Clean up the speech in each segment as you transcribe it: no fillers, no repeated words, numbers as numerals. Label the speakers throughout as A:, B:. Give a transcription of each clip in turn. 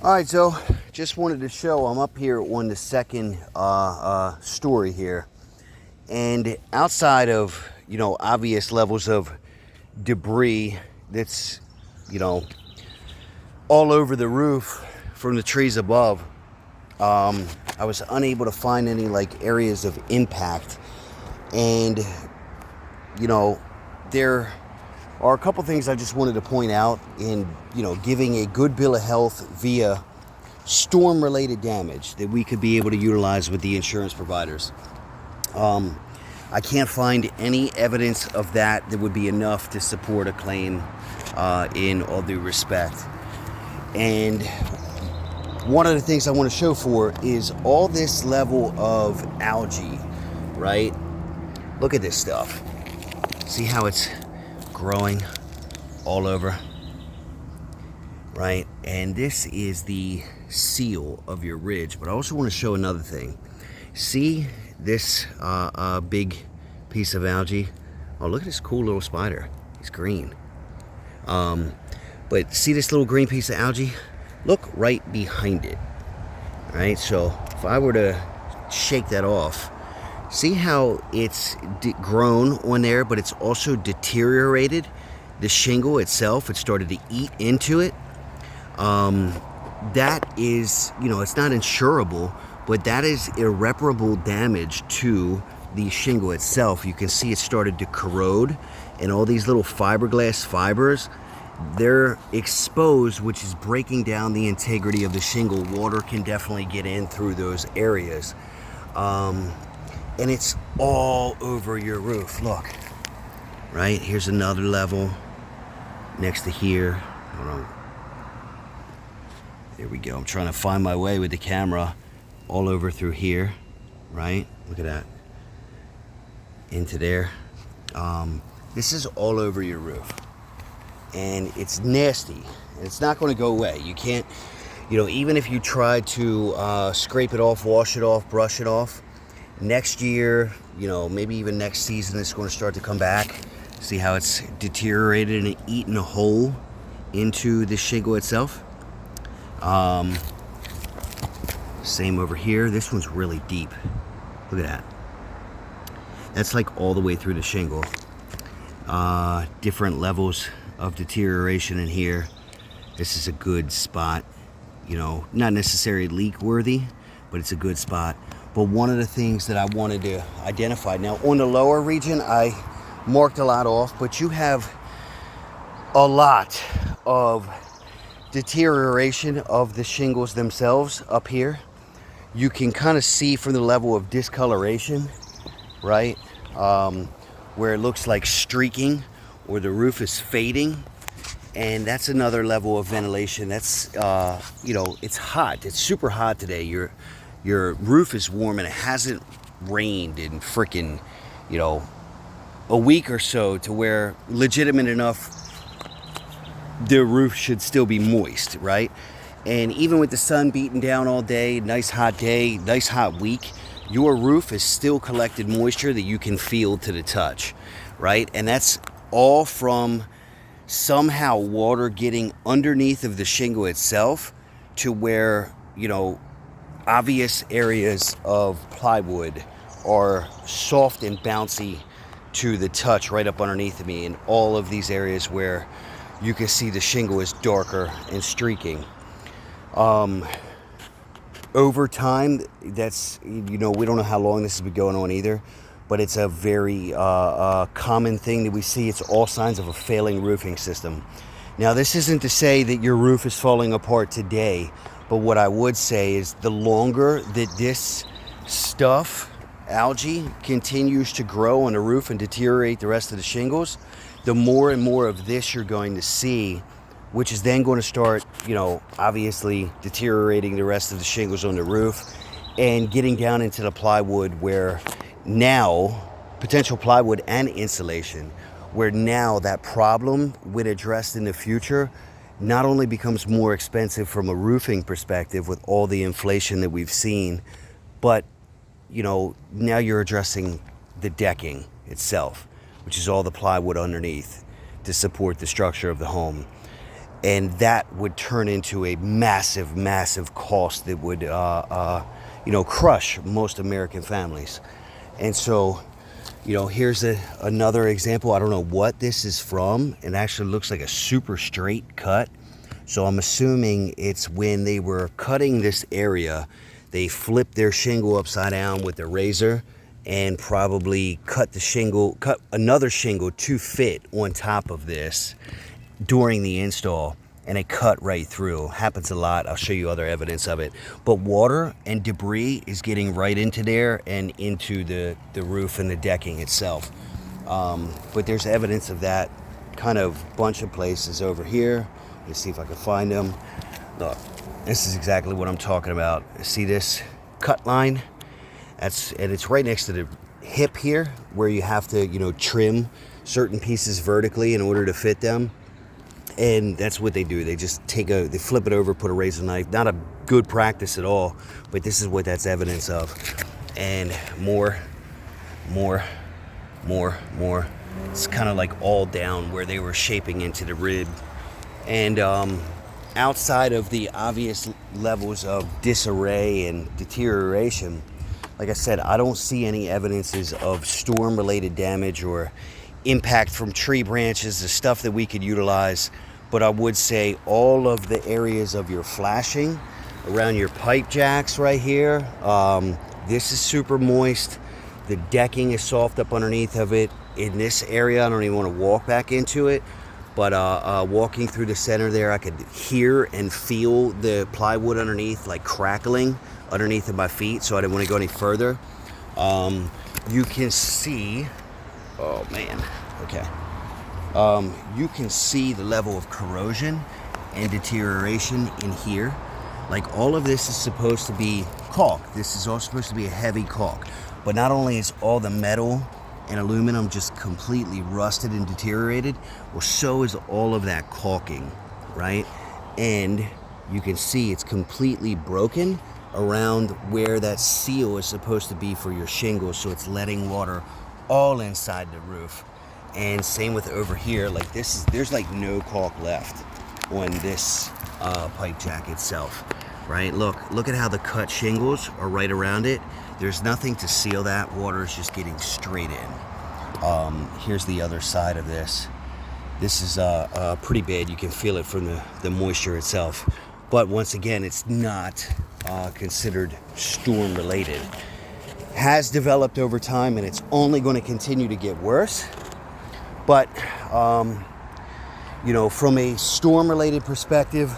A: All right, so just wanted to show I'm up here on the second story here, and outside of obvious levels of debris that's all over the roof from the trees above, I was unable to find any areas of impact, and there are a couple things I just wanted to point out in giving a good bill of health via storm-related damage that we could be able to utilize with the insurance providers. I can't find any evidence of that would be enough to support a claim in all due respect. And one of the things I want to show for is all this level of algae, right? Look at this stuff. See how it's growing all over, right? And this is the seal of your ridge. But I also want to show another thing. See this big piece of algae? Oh, look at this cool little spider. He's green. But see this little green piece of algae? Look right behind it. All right, so if I were to shake that off, see how it's grown on there, but it's also deteriorated. The shingle itself, it started to eat into it. That is, it's not insurable, but that is irreparable damage to the shingle itself. You can see it started to corrode, and all these little fiberglass fibers, they're exposed, which is breaking down the integrity of the shingle. Water can definitely get in through those areas. And it's all over your roof. Look, right? Here's another level next to here. Hold on. There we go. I'm trying to find my way with the camera all over through here, right? Look at that. Into there. This is all over your roof. And it's nasty. And it's not going to go away. You can't, even if you try to scrape it off, wash it off, brush it off, next year, maybe even next season, it's going to start to come back. See how it's deteriorated and eaten a hole into the shingle itself? Same over here. This one's really deep. Look at that. That's like all the way through the shingle. Different levels of deterioration in here. This is a good spot. Not necessarily leak worthy, but it's a good spot. But one of the things that I wanted to identify, now on the lower region, I marked a lot off, but you have a lot of deterioration of the shingles themselves up here. You can kind of see from the level of discoloration, right? Where it looks like streaking or the roof is fading. And that's another level of ventilation. That's, it's hot. It's super hot today. Your roof is warm and it hasn't rained in freaking, a week or so to where legitimate enough the roof should still be moist, right? And even with the sun beating down all day, nice hot day, nice hot week, your roof is still collected moisture that you can feel to the touch, right? And that's all from somehow water getting underneath of the shingle itself to where, obvious areas of plywood are soft and bouncy to the touch right up underneath of me, and all of these areas where you can see the shingle is darker and streaking. Over time, that's, we don't know how long this has been going on either, but it's a very common thing that we see. It's all signs of a failing roofing system. Now, this isn't to say that your roof is falling apart today, but what I would say is the longer that this stuff, algae, continues to grow on the roof and deteriorate the rest of the shingles, the more and more of this you're going to see, which is then going to start, obviously deteriorating the rest of the shingles on the roof and getting down into the plywood, where now, potential plywood and insulation, where now that problem, when addressed in the future, not only becomes more expensive from a roofing perspective with all the inflation that we've seen, but, now you're addressing the decking itself, which is all the plywood underneath to support the structure of the home. And that would turn into a massive, massive cost that would, crush most American families. And so, here's another example. I don't know what this is from. It actually looks like a super straight cut. So I'm assuming it's when they were cutting this area, they flipped their shingle upside down with the razor and probably cut another shingle to fit on top of this during the install, and it cut right through. Happens a lot. I'll show you other evidence of it. But water and debris is getting right into there and into the roof and the decking itself. But there's evidence of that kind of bunch of places over here. Let's see if I can find them. Look, this is exactly what I'm talking about. See this cut line? And it's right next to the hip here, where you have to, trim certain pieces vertically in order to fit them. And that's what they do. They just they flip it over, put a razor knife. Not a good practice at all, but this is what that's evidence of. And more. It's kind of like all down where they were shaping into the rib. And outside of the obvious levels of disarray and deterioration, like I said, I don't see any evidences of storm-related damage or impact from tree branches, the stuff that we could utilize. But I would say all of the areas of your flashing around your pipe jacks right here, this is super moist. The decking is soft up underneath of it. In this area, I don't even want to walk back into it, but walking through the center there, I could hear and feel the plywood underneath like crackling underneath of my feet, so I didn't want to go any further. You can see, oh man, okay. You can see the level of corrosion and deterioration in here. Like, all of this is supposed to be caulk. This is all supposed to be a heavy caulk. But not only is all the metal and aluminum just completely rusted and deteriorated, well, so is all of that caulking, right? And you can see it's completely broken around where that seal is supposed to be for your shingles, so it's letting water all inside the roof. And same with over here, like there's like no caulk left on this pipe jack itself, right? Look at how the cut shingles are right around it. There's nothing to seal that. Water is just getting straight in. Here's the other side of this. This is pretty bad. You can feel it from the moisture itself. But once again, it's not considered storm related. Has developed over time, and it's only going to continue to get worse. But, from a storm-related perspective,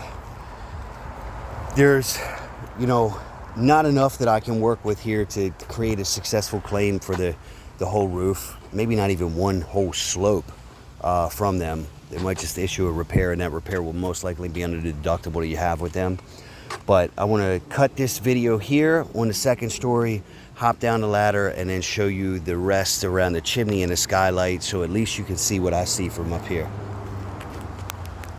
A: there's, not enough that I can work with here to create a successful claim for the whole roof. Maybe not even one whole slope from them. They might just issue a repair, and that repair will most likely be under the deductible that you have with them. But I want to cut this video here on the second story, hop down the ladder, and then show you the rest around the chimney and the skylight, so at least you can see what I see from up here.